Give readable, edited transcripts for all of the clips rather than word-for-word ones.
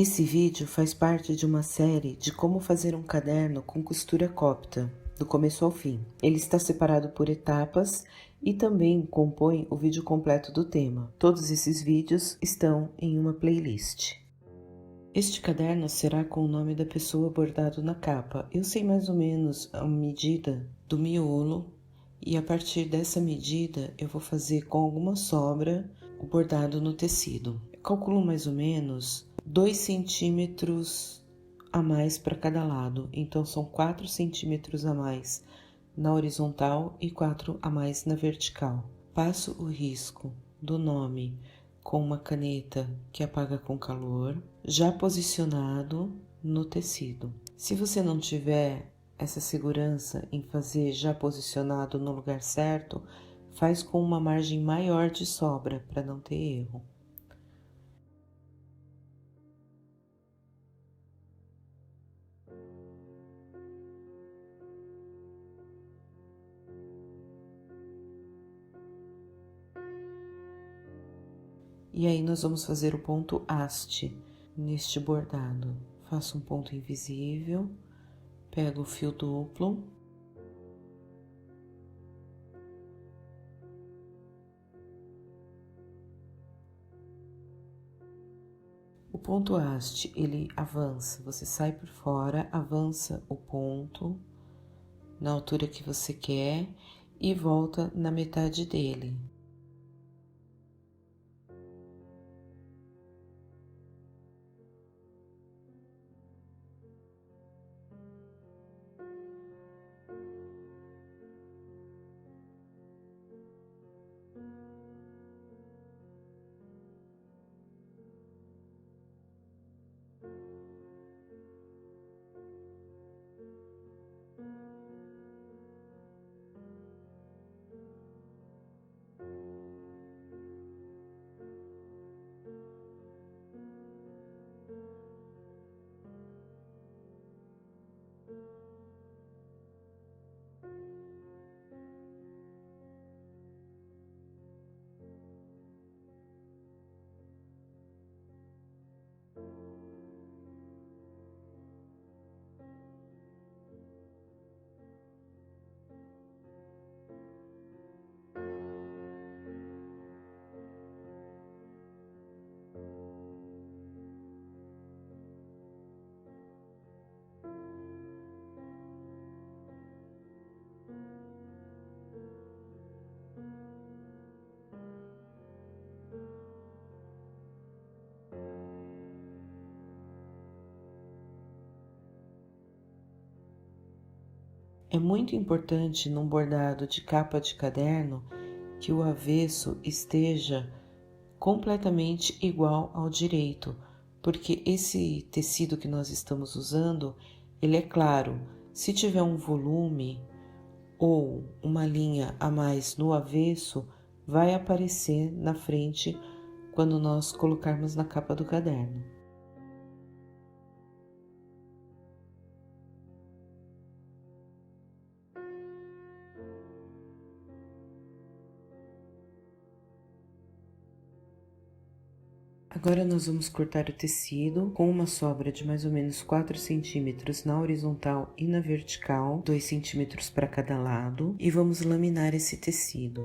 Esse vídeo faz parte de uma série de como fazer um caderno com costura cópta, do começo ao fim. Ele está separado por etapas e também compõe o vídeo completo do tema. Todos esses vídeos estão em uma playlist. Este caderno será com o nome da pessoa bordado na capa. Eu sei mais ou menos a medida do miolo e a partir dessa medida eu vou fazer com alguma sobra o bordado no tecido. Eu calculo mais ou menos 2 centímetros a mais para cada lado, então são 4 centímetros a mais na horizontal e 4 a mais na vertical. Passo o risco do nome com uma caneta que apaga com calor, já posicionado no tecido. Se você não tiver essa segurança em fazer já posicionado no lugar certo, faz com uma margem maior de sobra para não ter erro. E aí nós vamos fazer o ponto haste neste bordado. Faço um ponto invisível, pego o fio duplo, o ponto haste, ele avança, você sai por fora, avança o ponto na altura que você quer e volta na metade dele. É muito importante num bordado de capa de caderno que o avesso esteja completamente igual ao direito, porque esse tecido que nós estamos usando, ele é claro. Se tiver um volume ou uma linha a mais no avesso, vai aparecer na frente quando nós colocarmos na capa do caderno. Agora nós vamos cortar o tecido com uma sobra de mais ou menos 4 centímetros na horizontal e na vertical, 2 centímetros para cada lado, e vamos laminar esse tecido.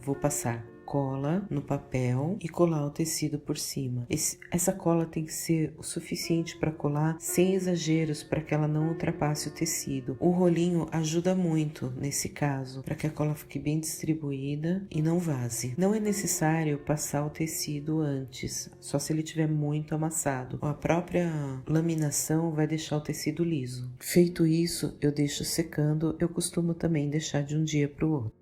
Vou passar cola no papel e colar o tecido por cima. Essa cola tem que ser o suficiente para colar sem exageros, para que ela não ultrapasse o tecido. O rolinho ajuda muito nesse caso, para que a cola fique bem distribuída e não vaze. Não é necessário passar o tecido antes, só se ele tiver muito amassado. A própria laminação vai deixar o tecido liso. Feito isso, eu deixo secando. Eu costumo também deixar de um dia para o outro.